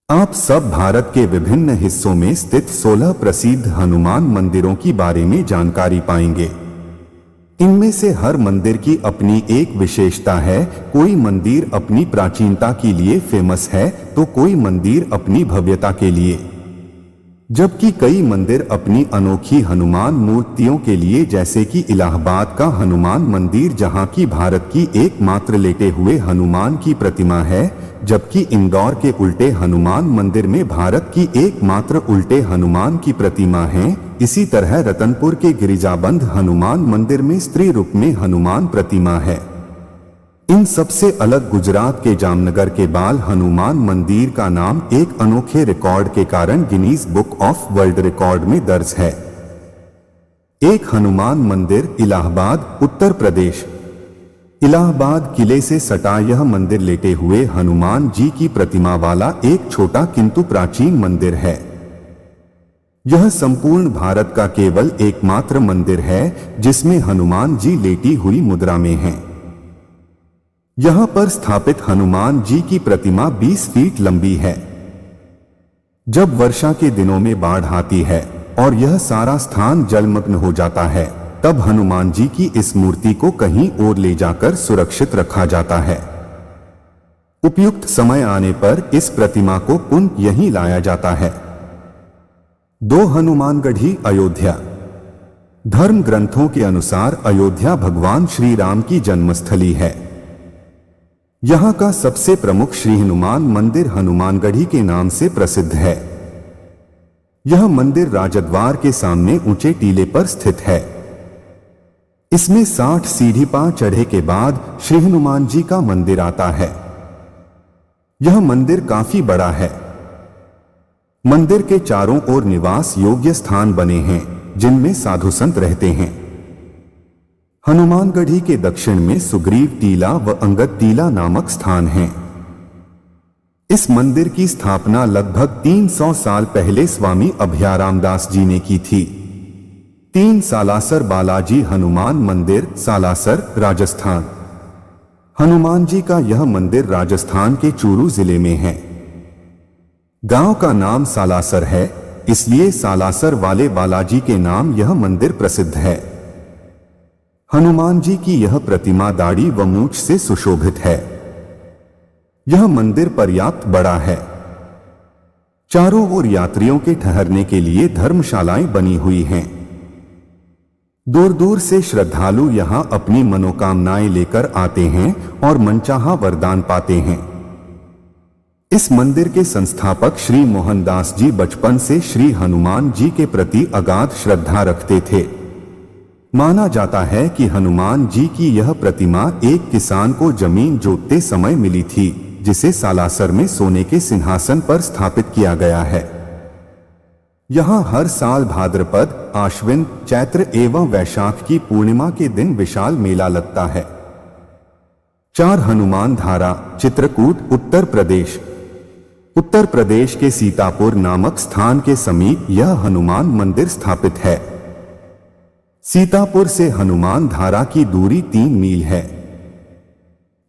आप सब भारत के विभिन्न हिस्सों में स्थित 16 प्रसिद्ध हनुमान मंदिरों की बारे में जानकारी पाएंगे। इनमें से हर मंदिर की अपनी एक विशेषता है। कोई मंदिर अपनी प्राचीनता के लिए फेमस है तो कोई मंदिर अपनी भव्यता के लिए, जबकि कई मंदिर अपनी अनोखी हनुमान मूर्तियों के लिए, जैसे कि इलाहाबाद का हनुमान मंदिर जहां की भारत की एकमात्र लेटे हुए हनुमान की प्रतिमा है, जबकि इंदौर के उल्टे हनुमान मंदिर में भारत की एकमात्र उल्टे हनुमान की प्रतिमा है। इसी तरह रतनपुर के गिरिजाबंध हनुमान मंदिर में स्त्री रूप में हनुमान प्रतिमा है। इन सबसे अलग गुजरात के जामनगर के बाल हनुमान मंदिर का नाम एक अनोखे रिकॉर्ड के कारण Guinness book of world record में दर्ज है। एक हनुमान मंदिर, इलाहाबाद, उत्तर प्रदेश। इलाहाबाद किले से सटा यह मंदिर लेटे हुए हनुमान जी की प्रतिमा वाला एक छोटा किंतु प्राचीन मंदिर है। यह संपूर्ण भारत का केवल एकमात्र मंदिर है जिसमें हनुमान जी लेटी हुई मुद्रा में हैं। यहां पर स्थापित हनुमान जी की प्रतिमा 20 फीट लंबी है। जब वर्षा के दिनों में बाढ़ आती है और यह सारा स्थान जलमग्न हो जाता है, तब हनुमान जी की इस मूर्ति को कहीं और ले जाकर सुरक्षित रखा जाता है। उपयुक्त समय आने पर इस प्रतिमा को पुनः यहीं लाया जाता है। 2 हनुमानगढ़ी, अयोध्या। धर्म ग्रंथों के अनुसार अयोध्या भगवान श्री राम की जन्मस्थली है। यहाँ का सबसे प्रमुख श्री हनुमान मंदिर हनुमानगढ़ी के नाम से प्रसिद्ध है। यह मंदिर राजद्वार के सामने ऊंचे टीले पर स्थित है। इसमें 60 सीढ़ी पा चढ़े के बाद श्री हनुमान जी का मंदिर आता है। यह मंदिर काफी बड़ा है। मंदिर के चारों ओर निवास योग्य स्थान बने हैं जिनमें साधु संत रहते हैं। हनुमानगढ़ी के दक्षिण में सुग्रीव टीला व अंगद टीला नामक स्थान हैं। इस मंदिर की स्थापना लगभग 300 साल पहले स्वामी अभयारामदास जी ने की थी। 3 सालासर बालाजी हनुमान मंदिर, सालासर, राजस्थान। हनुमान जी का यह मंदिर राजस्थान के चूरू जिले में है। गांव का नाम सालासर है, इसलिए सालासर वाले बालाजी के नाम यह मंदिर प्रसिद्ध है। हनुमान जी की यह प्रतिमा दाढ़ी व मूंछ से सुशोभित है। यह मंदिर पर्याप्त बड़ा है। चारों ओर यात्रियों के ठहरने के लिए धर्मशालाएं बनी हुई हैं। दूर दूर से श्रद्धालु यहां अपनी मनोकामनाएं लेकर आते हैं और मनचाहा वरदान पाते हैं। इस मंदिर के संस्थापक श्री मोहनदास जी बचपन से श्री हनुमान जी के प्रति अगाध श्रद्धा रखते थे। माना जाता है कि हनुमान जी की यह प्रतिमा एक किसान को जमीन जोतते समय मिली थी, जिसे सालासर में सोने के सिंहासन पर स्थापित किया गया है। यहाँ हर साल भाद्रपद, आश्विन, चैत्र एवं वैशाख की पूर्णिमा के दिन विशाल मेला लगता है। 4 हनुमान धारा, चित्रकूट, उत्तर प्रदेश। उत्तर प्रदेश के सीतापुर नामक स्थान के समीप यह हनुमान मंदिर स्थापित है। सीतापुर से हनुमान धारा की दूरी 3 मील है।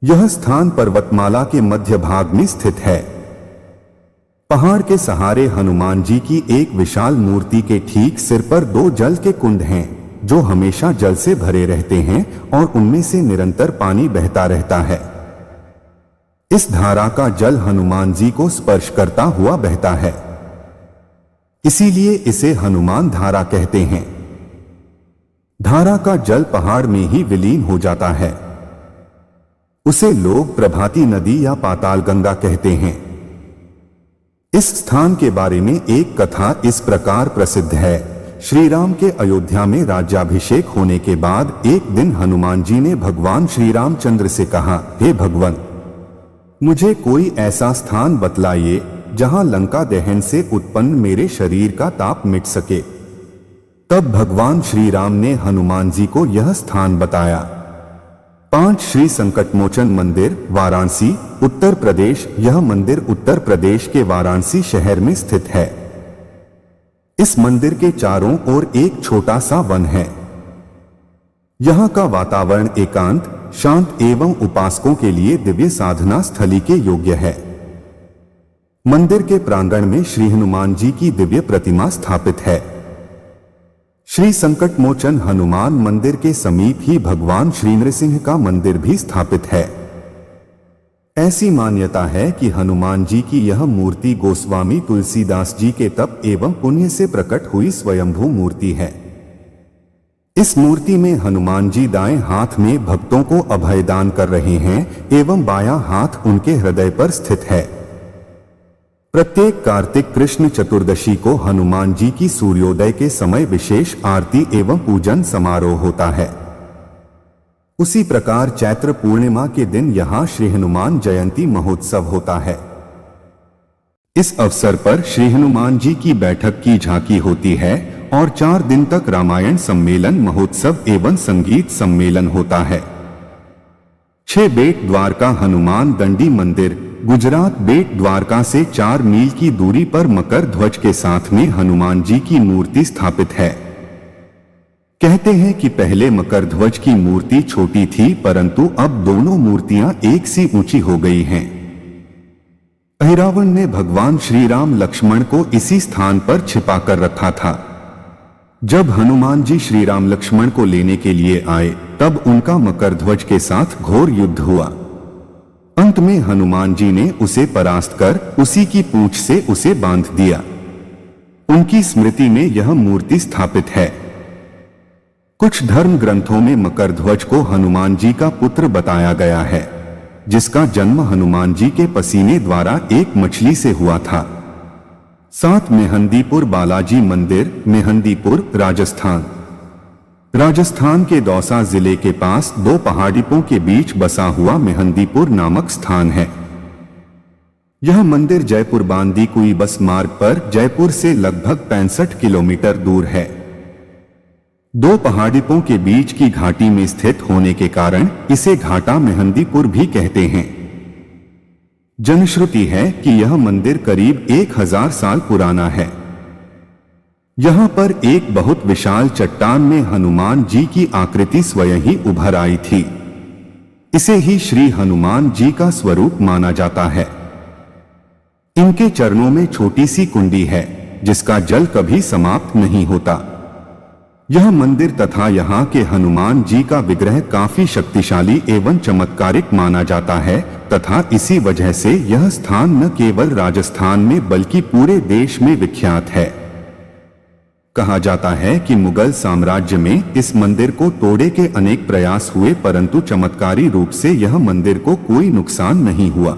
यह स्थान पर्वतमाला के मध्य भाग में स्थित है। पहाड़ के सहारे हनुमान जी की एक विशाल मूर्ति के ठीक सिर पर 2 जल के कुंड हैं, जो हमेशा जल से भरे रहते हैं और उनमें से निरंतर पानी बहता रहता है। इस धारा का जल हनुमान जी को स्पर्श करता हुआ बहता है, इसीलिए इसे हनुमान धारा कहते हैं। धारा का जल पहाड़ में ही विलीन हो जाता है। उसे लोग प्रभाती नदी या पाताल गंगा कहते हैं। इस स्थान के बारे में एक कथा इस प्रकार प्रसिद्ध है। श्री राम के अयोध्या में राज्याभिषेक होने के बाद एक दिन हनुमान जी ने भगवान श्री रामचंद्र से कहा, हे भगवान, मुझे कोई ऐसा स्थान बतलाइए जहां लंका दहन से उत्पन्न मेरे शरीर का ताप मिट सके। तब भगवान श्री राम ने हनुमान जी को यह स्थान बताया। 5 श्री संकटमोचन मंदिर, वाराणसी, उत्तर प्रदेश। यह मंदिर उत्तर प्रदेश के वाराणसी शहर में स्थित है। इस मंदिर के चारों ओर एक छोटा सा वन है। यहाँ का वातावरण एकांत, शांत एवं उपासकों के लिए दिव्य साधना स्थली के योग्य है। मंदिर के प्रांगण में श्री हनुमान जी की दिव्य प्रतिमा स्थापित है। श्री संकटमोचन हनुमान मंदिर के समीप ही भगवान श्री नृसिंह का मंदिर भी स्थापित है। ऐसी मान्यता है कि हनुमान जी की यह मूर्ति गोस्वामी तुलसीदास जी के तप एवं पुण्य से प्रकट हुई स्वयंभू मूर्ति है। इस मूर्ति में हनुमान जी दाएं हाथ में भक्तों को अभय दान कर रहे हैं एवं बायां हाथ उनके हृदय पर स्थित है। प्रत्येक कार्तिक कृष्ण चतुर्दशी को हनुमान जी की सूर्योदय के समय विशेष आरती एवं पूजन समारोह होता है। उसी प्रकार चैत्र पूर्णिमा के दिन यहाँ श्री हनुमान जयंती महोत्सव होता है। इस अवसर पर श्री हनुमान जी की बैठक की झांकी होती है और 4 दिन तक रामायण सम्मेलन महोत्सव एवं संगीत सम्मेलन होता है। 6 बेट द्वारका हनुमान दंडी मंदिर गुजरात बेट द्वारका से 4 मील की दूरी पर मकर ध्वज के साथ में हनुमान जी की मूर्ति स्थापित है। कहते हैं कि पहले मकर ध्वज की मूर्ति छोटी थी, परंतु अब दोनों मूर्तियां एक सी ऊंची हो गई हैं। अहिरावण ने भगवान श्री राम लक्ष्मण को इसी स्थान पर छिपा कर रखा था। जब हनुमान जी श्री राम लक्ष्मण को लेने के लिए आए, तब उनका मकर ध्वज के साथ घोर युद्ध हुआ। अंत में हनुमान जी ने उसे परास्त कर उसी की पूंछ से उसे बांध दिया। उनकी स्मृति में यह मूर्ति स्थापित है। कुछ धर्म ग्रंथों में मकर ध्वज को हनुमान जी का पुत्र बताया गया है, जिसका जन्म हनुमान जी के पसीने द्वारा एक मछली से हुआ था। 7 मेहंदीपुर बालाजी मंदिर, मेहंदीपुर, राजस्थान। राजस्थान के दौसा जिले के पास 2 पहाड़ियों के बीच बसा हुआ मेहंदीपुर नामक स्थान है। यह मंदिर जयपुर बांदीकुई बस मार्ग पर जयपुर से लगभग 65 किलोमीटर दूर है। 2 पहाड़ियों के बीच की घाटी में स्थित होने के कारण इसे घाटा मेहंदीपुर भी कहते हैं। जनश्रुति है कि यह मंदिर करीब 1000 साल पुराना है। यहाँ पर एक बहुत विशाल चट्टान में हनुमान जी की आकृति स्वयं ही उभर आई थी। इसे ही श्री हनुमान जी का स्वरूप माना जाता है। इनके चरणों में छोटी सी कुंडी है, जिसका जल कभी समाप्त नहीं होता। यह मंदिर तथा यहाँ के हनुमान जी का विग्रह काफी शक्तिशाली एवं चमत्कारिक माना जाता है तथा इसी वजह से यह स्थान न केवल राजस्थान में बल्कि पूरे देश में विख्यात है। कहा जाता है कि मुगल साम्राज्य में इस मंदिर को तोड़ने के अनेक प्रयास हुए, परंतु चमत्कारी रूप से यह मंदिर को कोई नुकसान नहीं हुआ।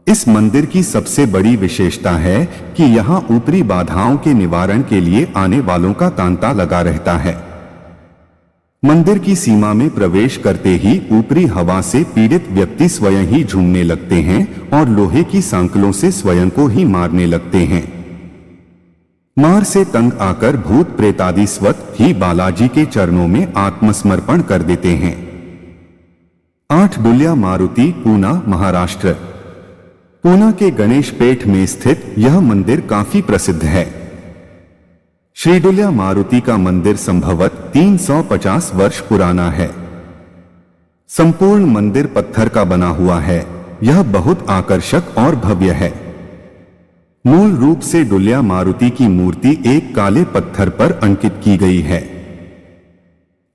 इस मंदिर की सबसे बड़ी विशेषता है कि यहाँ ऊपरी बाधाओं के निवारण के लिए आने वालों का तांता लगा रहता है। मंदिर की सीमा में प्रवेश करते ही ऊपरी हवा से पीड़ित व्यक्ति स्वयं ही झूमने लगते हैं और लोहे की सांकलों से स्वयं को ही मारने लगते हैं। मार से तंग आकर भूत प्रेतादि स्वत ही बालाजी के चरणों में आत्मसमर्पण कर देते हैं। 8 डुलिया मारुति, पूना, महाराष्ट्र। पूना के गणेश पेठ में स्थित यह मंदिर काफी प्रसिद्ध है। श्री डुलिया मारुति का मंदिर संभवत 350 वर्ष पुराना है। संपूर्ण मंदिर पत्थर का बना हुआ है। यह बहुत आकर्षक और भव्य है। मूल रूप से डुलिया मारुति की मूर्ति एक काले पत्थर पर अंकित की गई है।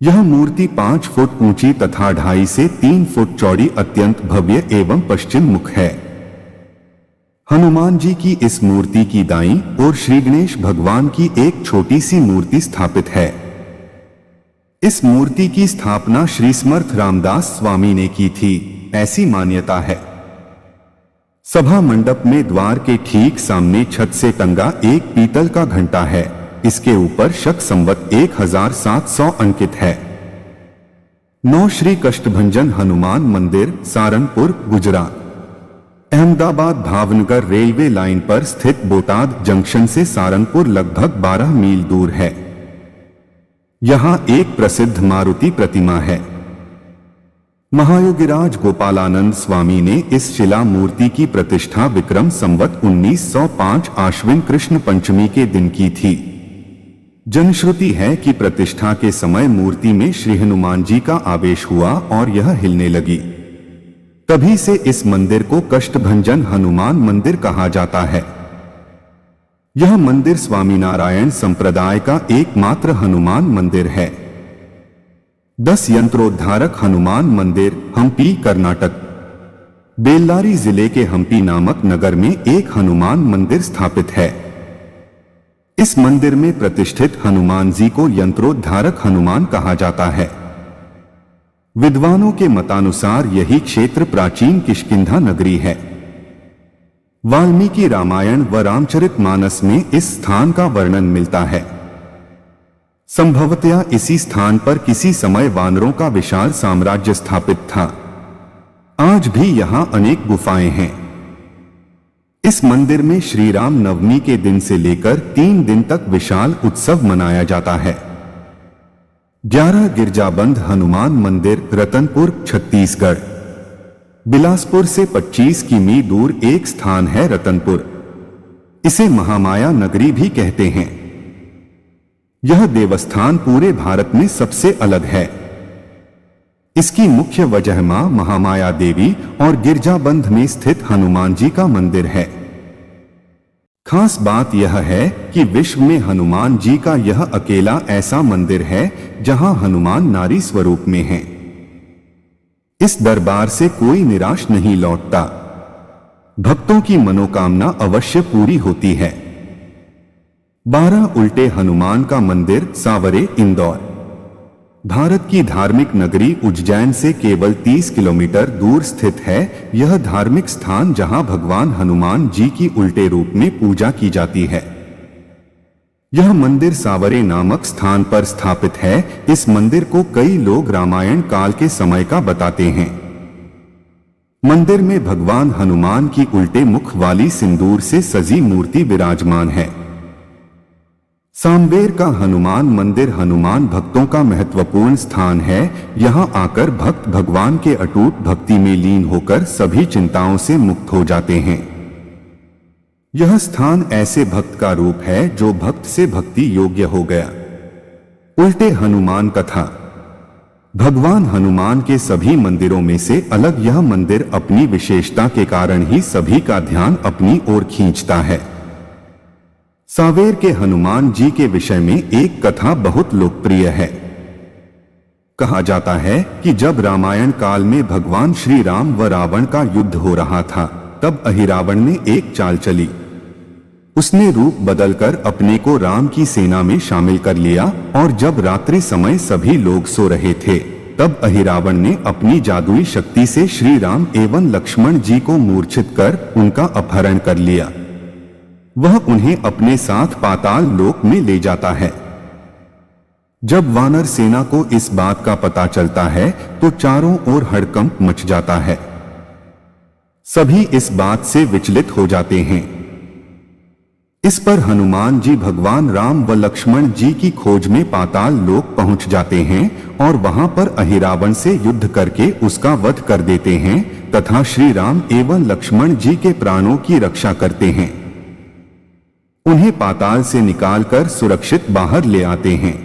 यह मूर्ति 5 फुट ऊंची तथा 2.5 से 3 फुट चौड़ी अत्यंत भव्य एवं पश्चिम मुख है। हनुमान जी की इस मूर्ति की दाईं ओर श्री गणेश भगवान की एक छोटी सी मूर्ति स्थापित है। इस मूर्ति की स्थापना श्री समर्थ रामदास स्वामी ने की थी, ऐसी मान्यता है। सभा मंडप में द्वार के ठीक सामने छत से टंगा एक पीतल का घंटा है। इसके ऊपर शक संवत 1700 अंकित है। 9 श्री कष्टभंजन हनुमान मंदिर, सारनपुर, गुजरात। अहमदाबाद भावनगर रेलवे लाइन पर स्थित बोटाद जंक्शन से सारनपुर लगभग 12 मील दूर है। यहाँ एक प्रसिद्ध मारुति प्रतिमा है। महायोगिराज गोपालानंद स्वामी ने इस शिला मूर्ति की प्रतिष्ठा विक्रम संवत 1905 आश्विन कृष्ण पंचमी के दिन की थी। जनश्रुति है कि प्रतिष्ठा के समय मूर्ति में श्री हनुमान जी का आवेश हुआ और यह हिलने लगी। तभी से इस मंदिर को कष्टभंजन हनुमान मंदिर कहा जाता है। यह मंदिर स्वामीनारायण संप्रदाय का एकमात्र हनुमान मंदिर है। 10 यंत्रोद्धारक हनुमान मंदिर हम्पी, कर्नाटक। बेल्लारी जिले के हम्पी नामक नगर में एक हनुमान मंदिर स्थापित है। इस मंदिर में प्रतिष्ठित हनुमान जी को यंत्रोद्धारक हनुमान कहा जाता है। विद्वानों के मतानुसार यही क्षेत्र प्राचीन किष्किंधा नगरी है। वाल्मीकि रामायण व रामचरितमानस में इस स्थान का वर्णन मिलता है। संभवतया इसी स्थान पर किसी समय वानरों का विशाल साम्राज्य स्थापित था। आज भी यहां अनेक गुफाएं हैं। इस मंदिर में श्री राम नवमी के दिन से लेकर 3 दिन तक विशाल उत्सव मनाया जाता है। 11 गिरजाबंद हनुमान मंदिर, रतनपुर, छत्तीसगढ़। बिलासपुर से 25 किमी दूर एक स्थान है रतनपुर। इसे महामाया नगरी भी कहते हैं। यह देवस्थान पूरे भारत में सबसे अलग है। इसकी मुख्य वजह मां महामाया देवी और गिरजाबंद में स्थित हनुमान जी का मंदिर है। खास बात यह है कि विश्व में हनुमान जी का यह अकेला ऐसा मंदिर है जहां हनुमान नारी स्वरूप में हैं। इस दरबार से कोई निराश नहीं लौटता। भक्तों की मनोकामना अवश्य पूरी होती है। 12 उल्टे हनुमान का मंदिर, सावरे, इंदौर। भारत की धार्मिक नगरी उज्जैन से केवल 30 किलोमीटर दूर स्थित है यह धार्मिक स्थान, जहां भगवान हनुमान जी की उल्टे रूप में पूजा की जाती है। यह मंदिर सावरे नामक स्थान पर स्थापित है। इस मंदिर को कई लोग रामायण काल के समय का बताते हैं। मंदिर में भगवान हनुमान की उल्टे मुख वाली सिंदूर से सजी मूर्ति विराजमान है। सांबेर का हनुमान मंदिर हनुमान भक्तों का महत्वपूर्ण स्थान है। यहां आकर भक्त भगवान के अटूट भक्ति में लीन होकर सभी चिंताओं से मुक्त हो जाते हैं। यह स्थान ऐसे भक्त का रूप है जो भक्त से भक्ति योग्य हो गया। उल्टे हनुमान कथा। भगवान हनुमान के सभी मंदिरों में से अलग यह मंदिर अपनी विशेषता के कारण ही सभी का ध्यान अपनी ओर खींचता है। सांवेर के हनुमान जी के विषय में एक कथा बहुत लोकप्रिय है। कहा जाता है कि जब रामायण काल में भगवान श्री राम व रावण का युद्ध हो रहा था, तब अहिरावण ने एक चाल चली। उसने रूप बदलकर अपने को राम की सेना में शामिल कर लिया और जब रात्रि समय सभी लोग सो रहे थे, तब अहिरावण ने अपनी जादुई शक्ति से श्री राम एवं लक्ष्मण जी को मूर्छित कर उनका अपहरण कर लिया। वह उन्हें अपने साथ पाताल लोक में ले जाता है। जब वानर सेना को इस बात का पता चलता है तो चारों ओर हड़कंप मच जाता है। सभी इस बात से विचलित हो जाते हैं। इस पर हनुमान जी भगवान राम व लक्ष्मण जी की खोज में पाताल लोक पहुंच जाते हैं और वहां पर अहिरावण से युद्ध करके उसका वध कर देते हैं तथा श्री राम एवं लक्ष्मण जी के प्राणों की रक्षा करते हैं। उन्हें पाताल से निकालकर सुरक्षित बाहर ले आते हैं।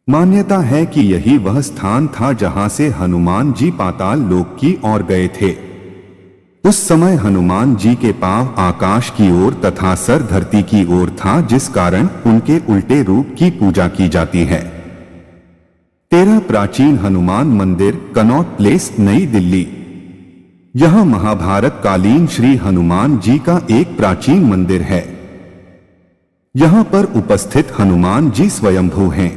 मान्यता है कि यही वह स्थान था जहां से हनुमान जी पाताल लोक की ओर गए थे। उस समय हनुमान जी के पांव आकाश की ओर तथा सर धरती की ओर था, जिस कारण उनके उल्टे रूप की पूजा की जाती है। 13 प्राचीन हनुमान मंदिर, कनॉट प्लेस, नई दिल्ली। यह महाभारत कालीन श्री हनुमान जी का एक प्राचीन मंदिर है। यहां पर उपस्थित हनुमान जी स्वयंभू हैं।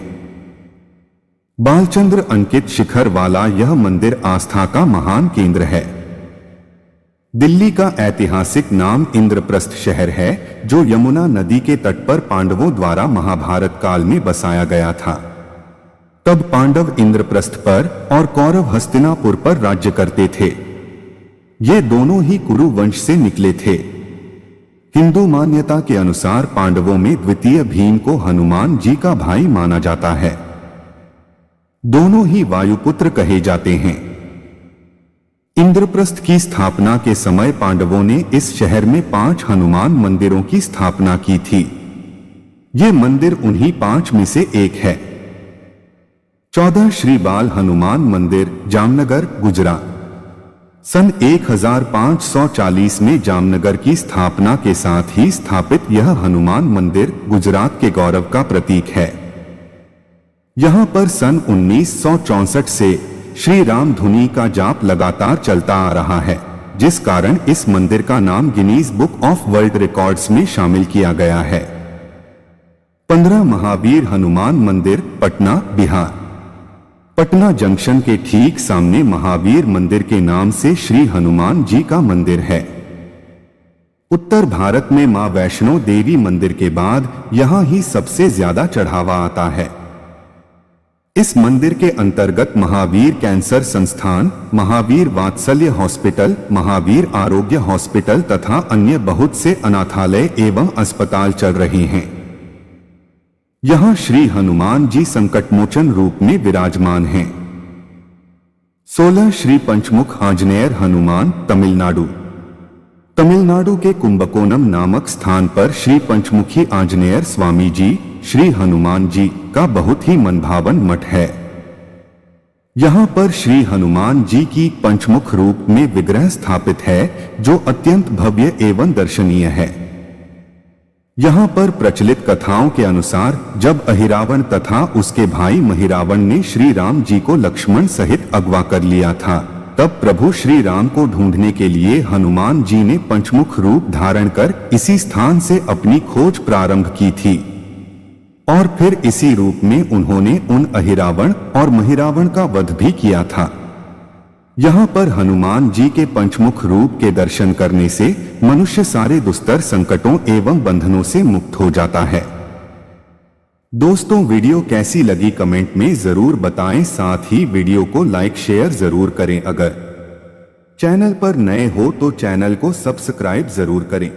बालचंद्र अंकित शिखर वाला यह मंदिर आस्था का महान केंद्र है। दिल्ली का ऐतिहासिक नाम इंद्रप्रस्थ शहर है, जो यमुना नदी के तट पर पांडवों द्वारा महाभारत काल में बसाया गया था। तब पांडव इंद्रप्रस्थ पर और कौरव हस्तिनापुर पर राज्य करते थे। ये दोनों ही कुरु वंश से निकले थे। हिंदू मान्यता के अनुसार पांडवों में द्वितीय भीम को हनुमान जी का भाई माना जाता है। दोनों ही वायुपुत्र कहे जाते हैं। इंद्रप्रस्थ की स्थापना के समय पांडवों ने इस शहर में 5 हनुमान मंदिरों की स्थापना की थी। ये मंदिर उन्हीं 5 में से एक है। 14 श्री बाल हनुमान मंदिर, जामनगर, गुजरात। सन 1540 में जामनगर की स्थापना के साथ ही स्थापित यह हनुमान मंदिर गुजरात के गौरव का प्रतीक है। यहाँ पर सन 1964 से श्री राम धुनी का जाप लगातार चलता आ रहा है, जिस कारण इस मंदिर का नाम Guinness book of world records में शामिल किया गया है। 15 महावीर हनुमान मंदिर, पटना, बिहार। पटना जंक्शन के ठीक सामने महावीर मंदिर के नाम से श्री हनुमान जी का मंदिर है। उत्तर भारत में मां वैष्णो देवी मंदिर के बाद यहां ही सबसे ज्यादा चढ़ावा आता है। इस मंदिर के अंतर्गत महावीर कैंसर संस्थान, महावीर वात्सल्य हॉस्पिटल, महावीर आरोग्य हॉस्पिटल तथा अन्य बहुत से अनाथालय एवं अस्पताल चल रहे हैं। यहाँ श्री हनुमान जी संकटमोचन रूप में विराजमान हैं। 16 श्री पंचमुख आंजनेयर हनुमान, तमिलनाडु। तमिलनाडु के कुंभकोणम नामक स्थान पर श्री पंचमुखी आंजनेयर स्वामी जी, श्री हनुमान जी का बहुत ही मनभावन मठ है। यहाँ पर श्री हनुमान जी की पंचमुख रूप में विग्रह स्थापित है, जो अत्यंत भव्य एवं दर्शनीय है। यहाँ पर प्रचलित कथाओं के अनुसार जब अहिरावण तथा उसके भाई महिरावण ने श्री राम जी को लक्ष्मण सहित अगवा कर लिया था, तब प्रभु श्री राम को ढूंढने के लिए हनुमान जी ने पंचमुख रूप धारण कर इसी स्थान से अपनी खोज प्रारंभ की थी और फिर इसी रूप में उन्होंने उन अहिरावण और महिरावण का वध भी किया था। यहाँ पर हनुमान जी के पंचमुख रूप के दर्शन करने से मनुष्य सारे दुस्तर संकटों एवं बंधनों से मुक्त हो जाता है। दोस्तों, वीडियो कैसी लगी कमेंट में जरूर बताएं, साथ ही वीडियो को लाइक शेयर जरूर करें। अगर चैनल पर नए हो तो चैनल को सब्सक्राइब जरूर करें।